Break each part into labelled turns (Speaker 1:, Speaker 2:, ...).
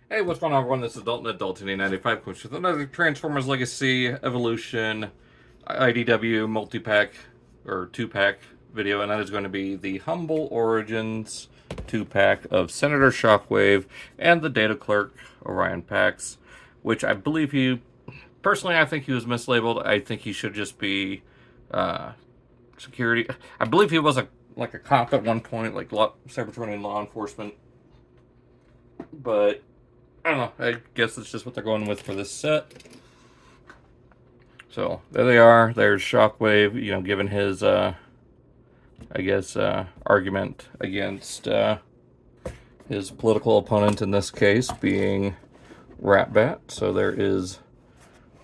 Speaker 1: Hey, what's going on, everyone? This is Dalton at Dalton95, which is another Transformers Legacy Evolution IDW multi-pack or 2-pack video, and that is going to be the Humble Origins 2-pack of Senator Shockwave and the Data Clerk Orion Pax, which I believe personally, I think he was mislabeled. I think he should just be security. I believe he was like a cop at one point, like Cybertronian law enforcement, but I don't know. I guess it's just what they're going with for this set. So there they are. There's Shockwave, giving his, argument against his political opponent in this case being Ratbat. So there is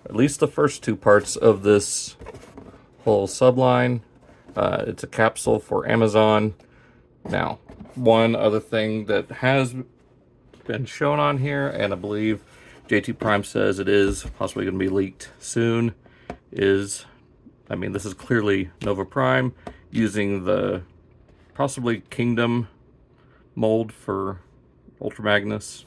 Speaker 1: at least the first two parts of this whole subline. It's a capsule for Amazon. Now, one other thing that has been shown on here, and I believe JT Prime says it is possibly going to be leaked soon, this is clearly Nova Prime using the possibly Kingdom mold for Ultra Magnus.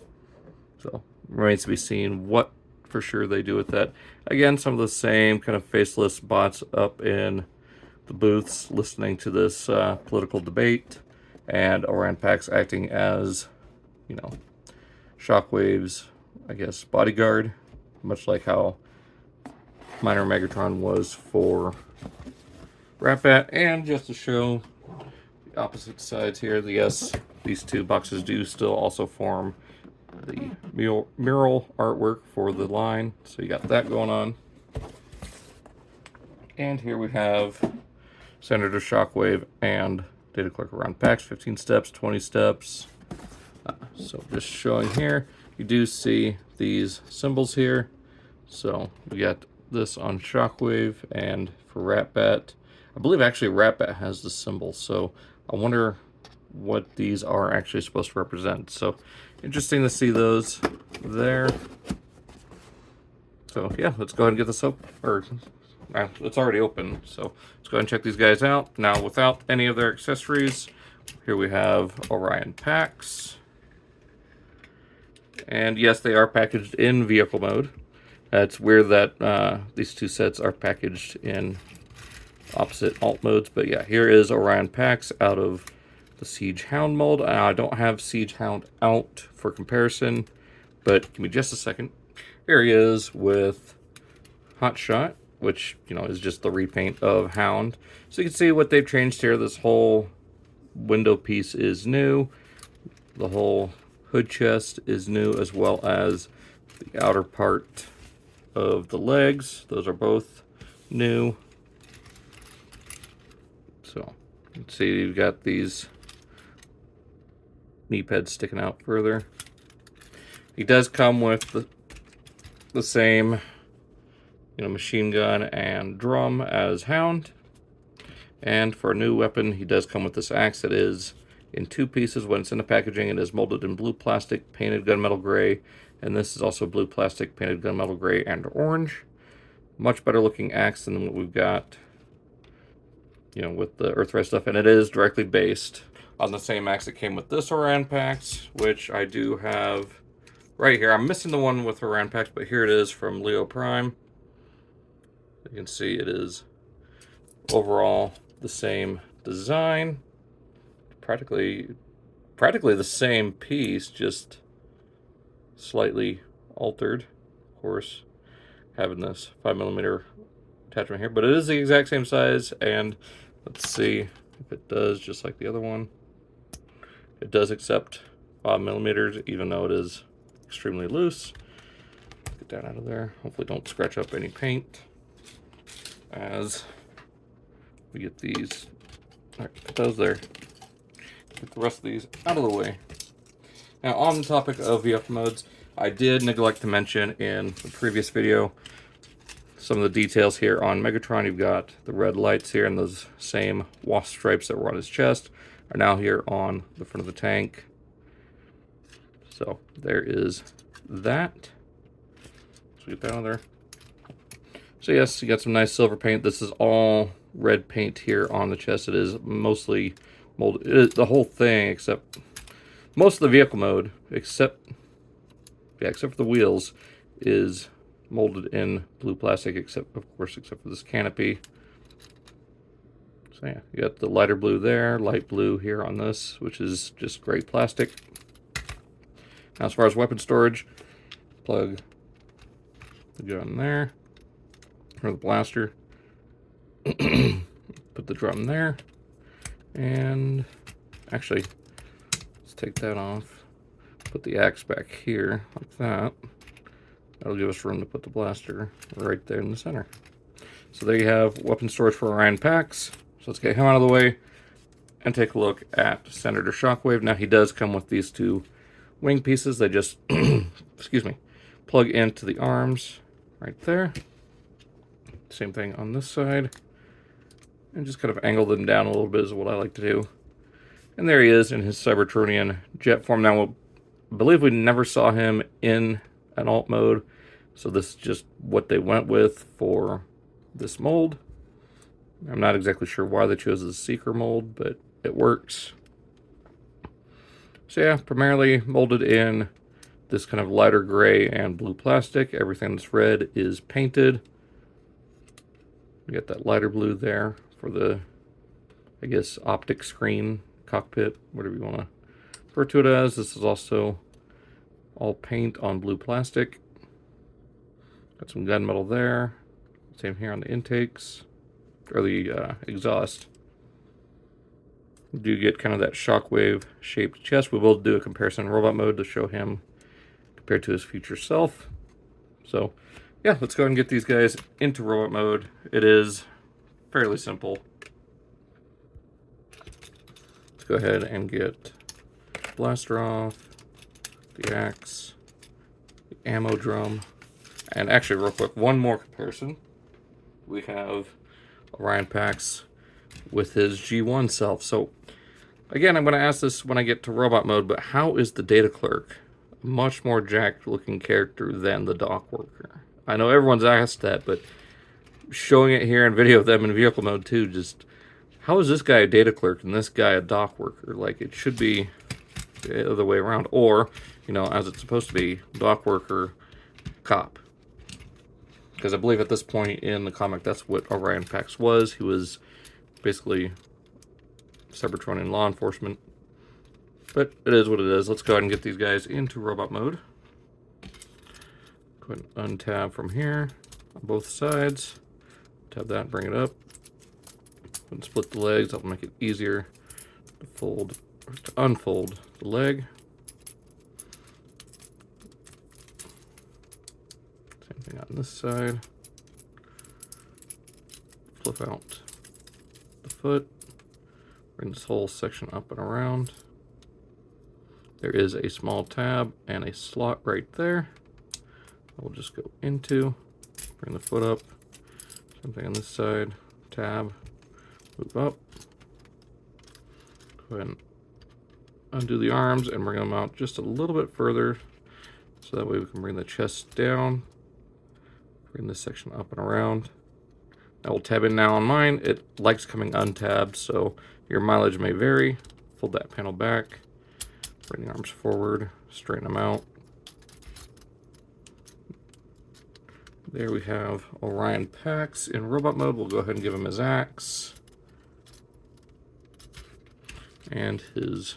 Speaker 1: So remains to be seen what for sure they do with that. Again, some of the same kind of faceless bots up in the booths listening to this political debate, and Orion Pax acting as, Shockwave's, bodyguard, much like how Minor Megatron was for Ratbat. And just to show the opposite sides here, yes, these two boxes do still also form the mural artwork for the line, so you got that going on. And here we have Senator Shockwave and Data Clerk Orion Pax, 15 steps, 20 steps. So just showing here, you do see these symbols here. So we got this on Shockwave, and for Ratbat, I believe actually Ratbat has the symbol. So I wonder what these are actually supposed to represent. So interesting to see those there. So yeah, let's go ahead and get this up. It's already open. So let's go ahead and check these guys out. Now, without any of their accessories, here we have Orion Pax. And yes, they are packaged in vehicle mode. It's weird that these two sets are packaged in opposite alt modes. But yeah, here is Orion Pax out of the Siege Hound mold. I don't have Siege Hound out for comparison, but give me just a second. Here he is with Hotshot, which, is just the repaint of Hound. So you can see what they've changed here. This whole window piece is new. The whole hood chest is new, as well as the outer part of the legs. Those are both new. So you can see you've got these knee pads sticking out further. He does come with the same, machine gun and drum as Hound. And for a new weapon, he does come with this axe that is in two pieces. When it's in the packaging, it is molded in blue plastic, painted gunmetal gray, and this is also blue plastic, painted gunmetal gray, and orange. Much better looking axe than what we've got, with the Earthrise stuff, and it is directly based on the same axe that came with this Orion Pax, which I do have right here. I'm missing the one with Orion Pax, but here it is from Leo Prime. You can see it is overall the same design. Practically the same piece, just slightly altered. Of course, having this 5mm attachment here, but it is the exact same size. And let's see if it does, just like the other one. It does accept 5mm, even though it is extremely loose. Get that out of there. Hopefully don't scratch up any paint as we get these. All right, put those there. Get the rest of these out of the way. Now, on the topic of VF modes, I did neglect to mention in the previous video some of the details here on Megatron. You've got the red lights here, and those same wasp stripes that were on his chest are now here on the front of the tank. So there is that. So get that out of there. So yes, you got some nice silver paint. This is all red paint here on the chest. It is mostly molded. It is the whole thing, except most of the vehicle mode, except yeah, except for the wheels, is molded in blue plastic, except for this canopy. So yeah, you got the lighter blue there, light blue here on this, which is just gray plastic. Now as far as weapon storage, plug the gun there, or the blaster. Put the drum there, and actually, let's take that off. Put the axe back here, like that. That'll give us room to put the blaster right there in the center. So there you have weapon storage for Orion Pax. So let's get him out of the way and take a look at Senator Shockwave. Now he does come with these two wing pieces. They just, excuse me, plug into the arms right there. Same thing on this side. And just kind of angle them down a little bit is what I like to do. And there he is in his Cybertronian jet form. Now, I believe we never saw him in an alt mode, so this is just what they went with for this mold. I'm not exactly sure why they chose the Seeker mold, but it works. So yeah, primarily molded in this kind of lighter gray and blue plastic. Everything that's red is painted. You got that lighter blue there for the, I guess, optic screen, cockpit, whatever you want to refer to it as. This is also all paint on blue plastic. Got some gunmetal there. Same here on the intakes, or the exhaust. You do get kind of that Shockwave shaped chest. We will do a comparison in robot mode to show him compared to his future self. So yeah, let's go ahead and get these guys into robot mode. It is fairly simple. Let's go ahead and get blaster off, the axe, the ammo drum, and actually real quick, one more comparison. We have Orion Pax with his G1 self. So again, I'm going to ask this when I get to robot mode, but how is the data clerk a much more jacked looking character than the dock worker? I know everyone's asked that, but showing it here in video of them in vehicle mode too, just how is this guy a data clerk and this guy a dock worker? Like, it should be the other way around, or, you know, as it's supposed to be, dock worker, cop. Because I believe at this point in the comic, that's what Orion Pax was. He was basically Cybertronian law enforcement. But it is what it is. Let's go ahead and get these guys into robot mode. Go ahead and untab from here on both sides. Tab that, bring it up. And split the legs. That'll make it easier to fold or to unfold the leg. Same thing on this side. Flip out the foot. Bring this whole section up and around. There is a small tab and a slot right there. We'll just go into, bring the foot up. Same thing on this side. Tab, move up. Go ahead and undo the arms and bring them out just a little bit further, so that way we can bring the chest down. Bring this section up and around. I will tab in now on mine. It likes coming untabbed, so your mileage may vary. Fold that panel back. Bring the arms forward, straighten them out. There we have Orion Pax in robot mode. We'll go ahead and give him his axe. And his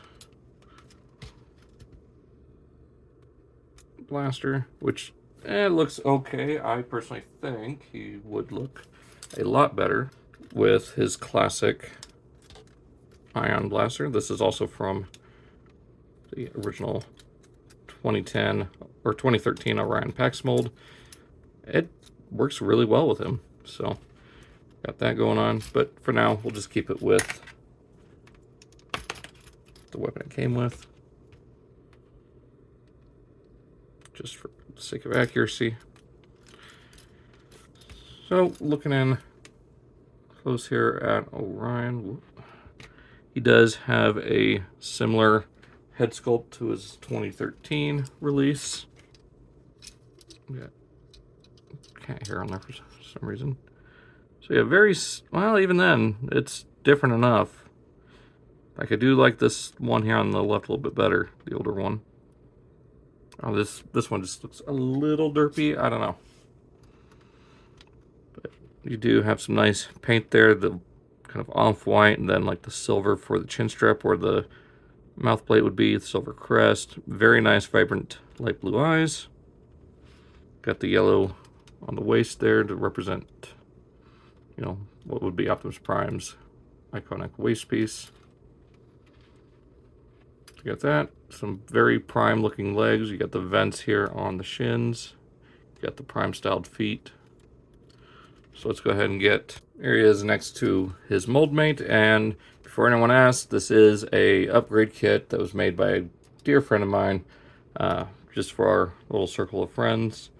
Speaker 1: blaster, which looks okay. I personally think he would look a lot better with his classic ion blaster. This is also from the original 2010 or 2013 Orion Pax mold. It works really well with him, so got that going on. But for now, we'll just keep it with the weapon it came with, just for the sake of accuracy. So looking in close here at Orion, he does have a similar head sculpt to his 2013 release. We got cat hair on there for some reason. So yeah, very, well, even then, it's different enough. Like, I do like this one here on the left a little bit better, the older one. Oh, this one just looks a little derpy. I don't know. But you do have some nice paint there. The kind of off-white, and then like the silver for the chin strap where the mouth plate would be. The silver crest. Very nice, vibrant light blue eyes. Got the yellow on the waist there to represent, you know, what would be Optimus Prime's iconic waist piece. You got that. Some very Prime looking legs. You got the vents here on the shins. You got the Prime styled feet. So let's go ahead and get, there he is next to his mold mate. And before anyone asks, this is a upgrade kit that was made by a dear friend of mine, just for our little circle of friends.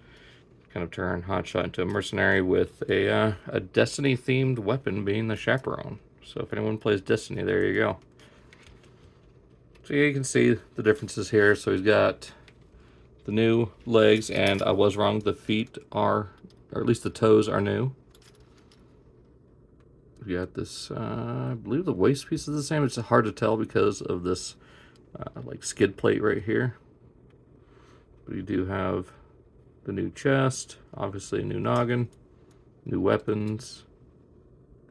Speaker 1: Kind of turn Hotshot into a mercenary with a Destiny themed weapon being the chaperone. So if anyone plays Destiny, there you go. So yeah, you can see the differences here. So he's got the new legs, and I was wrong, the feet are, or at least the toes are new. We got this, I believe the waist piece is the same. It's hard to tell because of this like skid plate right here. But you do have the new chest, obviously a new noggin, new weapons,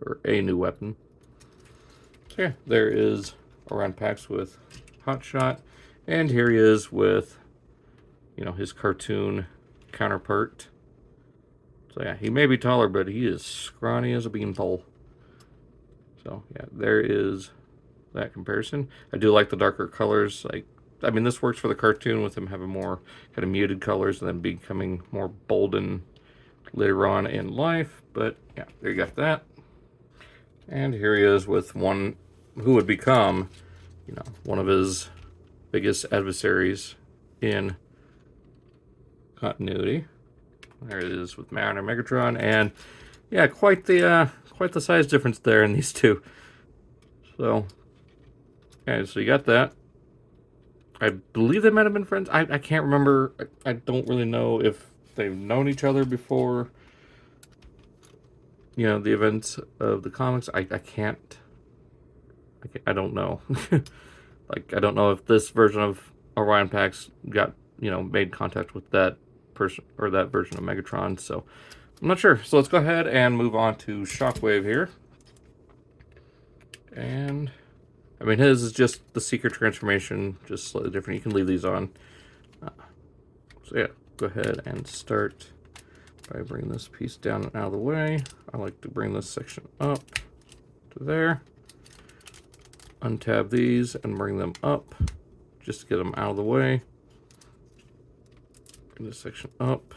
Speaker 1: or a new weapon. So yeah, there is Orion Pax with Hotshot, and here he is with, you know, his cartoon counterpart. So yeah, he may be taller, but he is scrawny as a beanpole. So yeah, there is that comparison. I do like the darker colors. Like, I mean, this works for the cartoon with him having more kind of muted colors and then becoming more bolden later on in life. But yeah, there you got that. And here he is with one who would become, you know, one of his biggest adversaries in continuity. There it is with Mariner Megatron, and yeah, quite the size difference there in these two. So, okay, so you got that. I believe they might have been friends. I can't remember. I don't really know if they've known each other before, you know, the events of the comics. I don't know. Like, I don't know if this version of Orion Pax got, you know, made contact with that person or that version of Megatron, so I'm not sure. So let's go ahead and move on to Shockwave here. And I mean, his is just the secret transformation, just slightly different. You can leave these on. So yeah, go ahead and start by bringing this piece down and out of the way. I like to bring this section up to there. Untab these and bring them up just to get them out of the way. Bring this section up.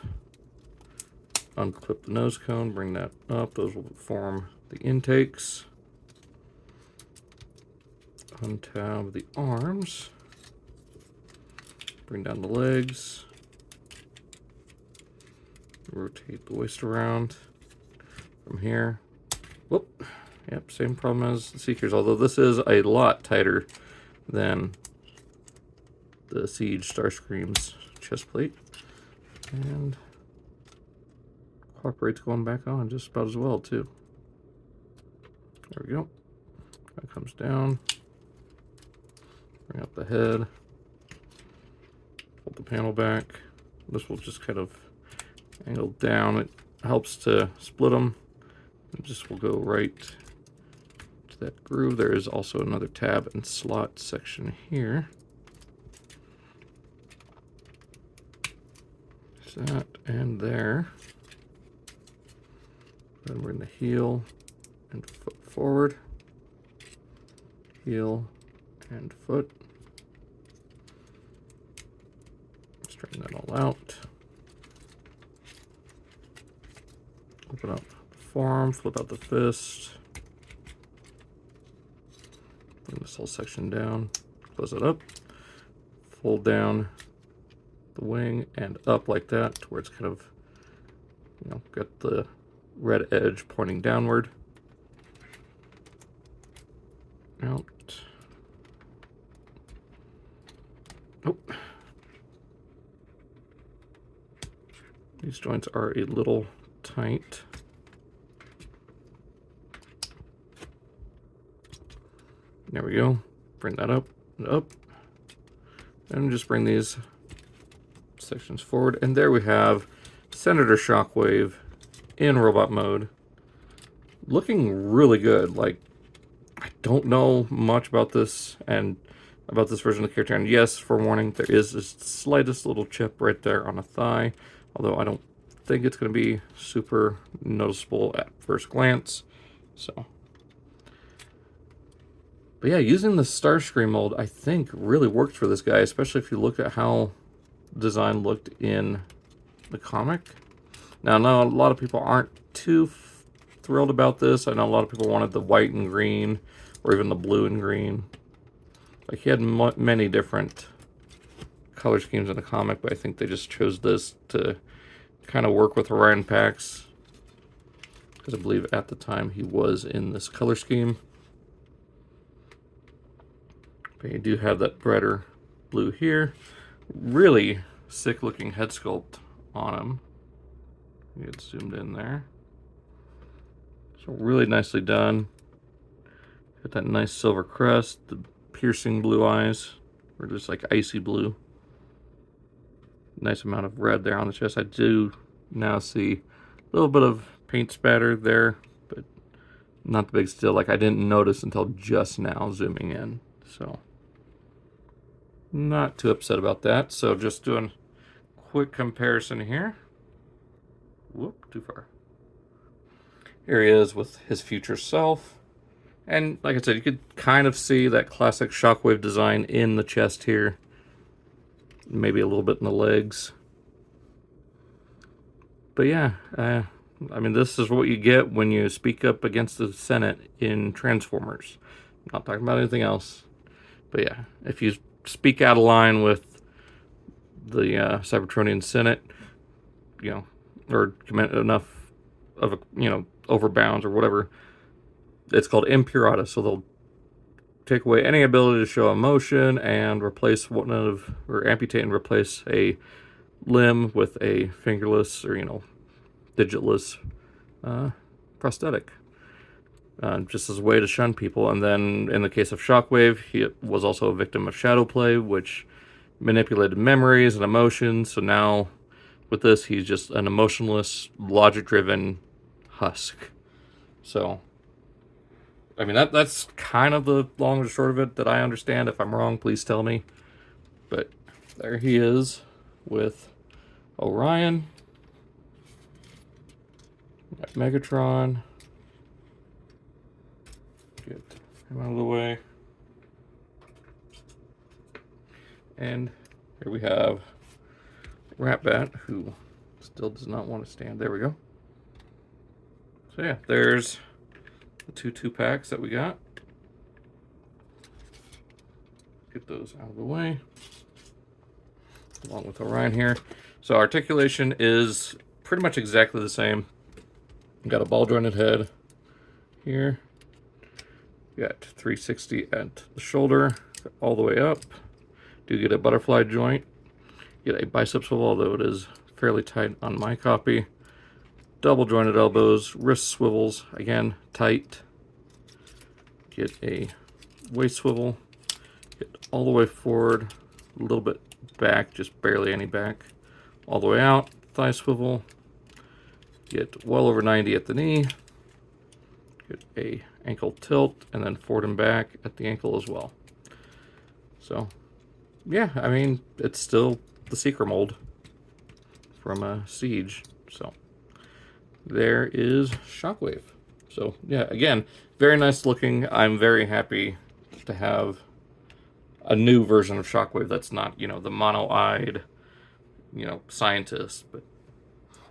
Speaker 1: Unclip the nose cone, bring that up. Those will form the intakes. Untab the arms. Bring down the legs. Rotate the waist around from here. Whoop. Yep, same problem as the Seekers, although this is a lot tighter than the Siege Starscream's chest plate. And cooperate's going back on just about as well, too. There we go. That comes down. Bring up the head. Pull the panel back. This will just kind of angle down. It helps to split them. It just will go right to that groove. There is also another tab and slot section here. There's that and there. Then bring the heel and foot forward. Heel and foot. Straighten that all out. Open up the forearm, flip out the fist. Bring this whole section down, close it up. Fold down the wing and up like that to where it's kind of, you know, got the red edge pointing downward. Out. Oh. These joints are a little tight. There we go. Bring that up and up. And just bring these sections forward. And there we have Senator Shockwave in robot mode. Looking really good. Like, I don't know much about this and about this version of the character. And yes, for warning, there is this slightest little chip right there on a thigh. Although I don't think it's going to be super noticeable at first glance. So, but yeah, using the Starscream mold, I think, really worked for this guy, especially if you look at how design looked in the comic. Now, I know a lot of people aren't too thrilled about this. I know a lot of people wanted the white and green, or even the blue and green. Like, he had many different color schemes in the comic, but I think they just chose this to kind of work with Orion Pax, because I believe at the time he was in this color scheme. But you do have that brighter blue here. Really sick looking head sculpt on him. You get zoomed in there. So really nicely done. Got that nice silver crest, the piercing blue eyes, or just like icy blue. Nice amount of red there on the chest. I do now see a little bit of paint spatter there, but not the big deal. Like, I didn't notice until just now zooming in. So not too upset about that. So just doing a quick comparison here. Whoop, too far. Here he is with his future self. And like I said, you could kind of see that classic Shockwave design in the chest here. Maybe a little bit in the legs. But yeah, I mean, this is what you get when you speak up against the Senate in Transformers. I'm not talking about anything else. But yeah, if you speak out of line with the Cybertronian Senate, you know, or commit enough of a, you know, overbounds or whatever, it's called impurata. So they'll take away any ability to show emotion and replace one of, or amputate and replace a limb with a fingerless or, you know, digitless prosthetic. Just as a way to shun people. And then in the case of Shockwave, he was also a victim of shadow play, which manipulated memories and emotions. So now with this, he's just an emotionless, logic-driven husk. So, I mean, that's kind of the long and short of it that I understand. If I'm wrong, please tell me. But there he is with Orion. Got Megatron. Get him out of the way. And here we have Ratbat, who still does not want to stand. There we go. So yeah, there's the two packs that we got. Get those out of the way. Along with Orion here. So articulation is pretty much exactly the same. Got a ball jointed head here. Got 360 at the shoulder, all the way up. Do get a butterfly joint. Get a bicep swivel, although it is fairly tight on my copy. Double jointed elbows, wrist swivels, again, tight. Get a waist swivel. Get all the way forward, a little bit back, just barely any back. All the way out, thigh swivel. Get well over 90 at the knee. Get a ankle tilt, and then forward and back at the ankle as well. So, yeah, I mean, it's still the Seeker mold from Siege. So, there is Shockwave. So, yeah, again, very nice looking. I'm very happy to have a new version of Shockwave that's not, you know, the mono-eyed, you know, scientist, but,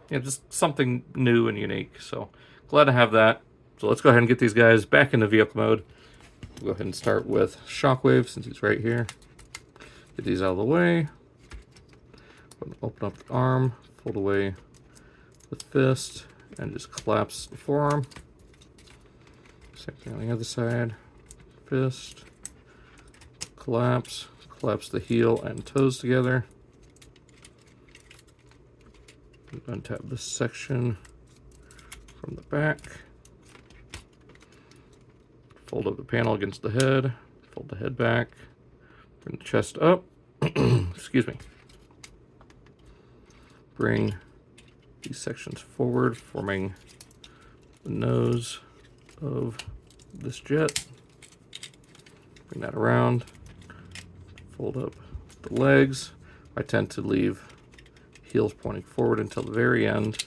Speaker 1: you know, just something new and unique. So, glad to have that. So let's go ahead and get these guys back into vehicle mode. We'll go ahead and start with Shockwave since he's right here. Get these out of the way. Open up the arm, fold away the fist, and just collapse the forearm. Same thing on the other side. Fist, collapse the heel and toes together. Untap this section from the back. Fold up the panel against the head, fold the head back, bring the chest up, excuse me. bring these sections forward, forming the nose of this jet. Bring that around, fold up the legs. I tend to leave heels pointing forward until the very end.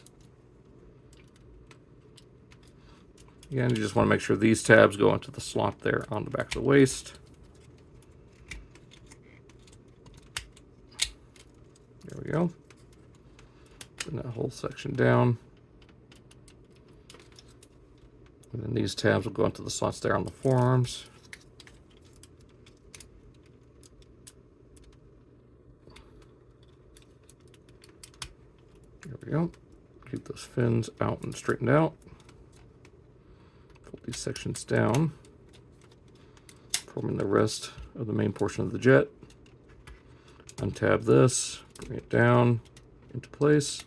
Speaker 1: Again, you just want to make sure these tabs go into the slot there on the back of the waist. There we go. Bring that whole section down. And then these tabs will go into the slots there on the forearms. There we go. Keep those fins out and straightened out. Fold these sections down, forming the rest of the main portion of the jet. Untab this, bring it down into place,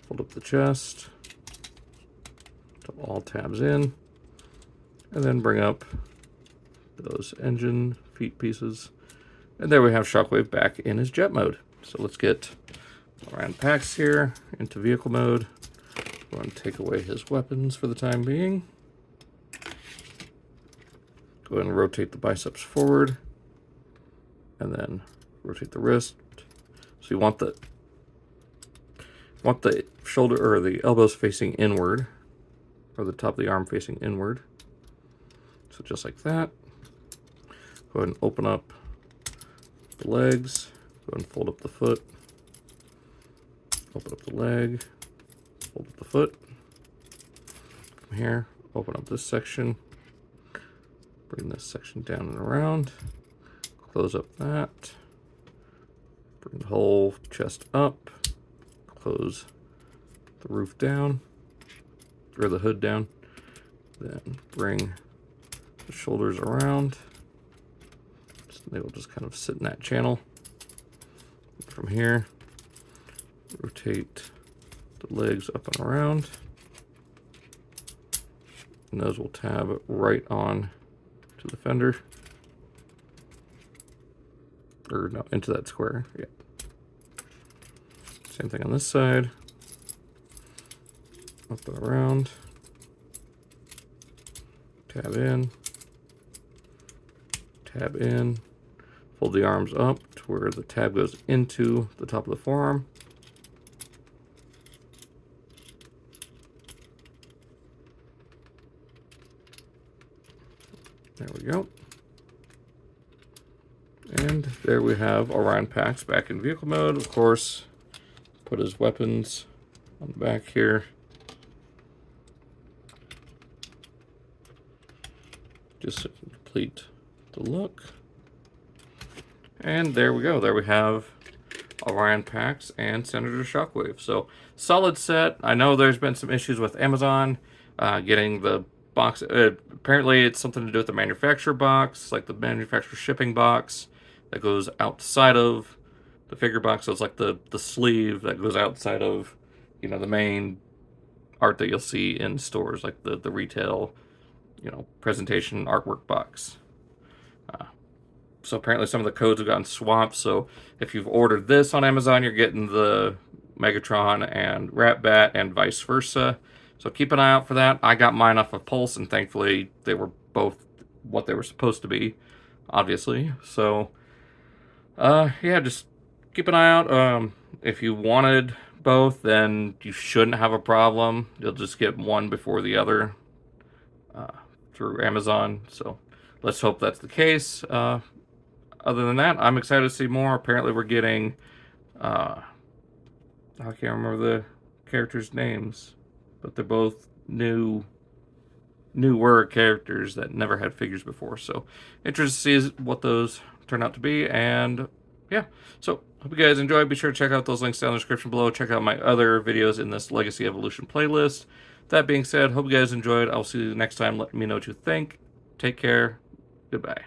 Speaker 1: fold up the chest, all tabs in, and then bring up those engine feet pieces. And there we have Shockwave back in his jet mode. So let's get Orion Pax here into vehicle mode. We're going to take away his weapons for the time being. Go ahead and rotate the biceps forward, and then rotate the wrist. So you want the shoulder or the elbows facing inward, or the top of the arm facing inward. So just like that. Go ahead and open up the legs. Go ahead and fold up the foot. Open up the leg. Fold up the foot. From here, open up this section. Bring this section down and around. Close up that. Bring the whole chest up. Close the roof down, or the hood down. Then bring the shoulders around. So they will just kind of sit in that channel. From here, rotate the legs up and around. And those will tab right on to the fender. Or no, into that square, yeah. Same thing on this side. Up and around. Tab in. Tab in. Fold the arms up to where the tab goes into the top of the forearm. There we go. And there we have Orion Pax back in vehicle mode. Of course, put his weapons on the back here. Just to complete the look. And there we go. There we have Orion Pax and Senator Shockwave. So, solid set. I know there's been some issues with Amazon getting the box. Apparently, it's something to do with the manufacturer box, like the manufacturer shipping box that goes outside of the figure box. So it's like the sleeve that goes outside of, you know, the main art that you'll see in stores, like the retail, you know, presentation artwork box. So apparently some of the codes have gotten swapped. So if you've ordered this on Amazon, you're getting the Megatron and Rat-Bat and vice versa. So keep an eye out for that. I got mine off of Pulse, and thankfully they were both what they were supposed to be, obviously. So, yeah, just keep an eye out. If you wanted both, then you shouldn't have a problem. You'll just get one before the other through Amazon. So let's hope that's the case. Other than that, I'm excited to see more. Apparently we're getting, I can't remember the characters' names, but they're both newer characters that never had figures before. So interested to see what those turn out to be. And yeah, so hope you guys enjoyed. Be sure to check out those links down in the description below. Check out my other videos in this Legacy Evolution playlist. That being said, hope you guys enjoyed. I'll see you next time. Let me know what you think. Take care. Goodbye.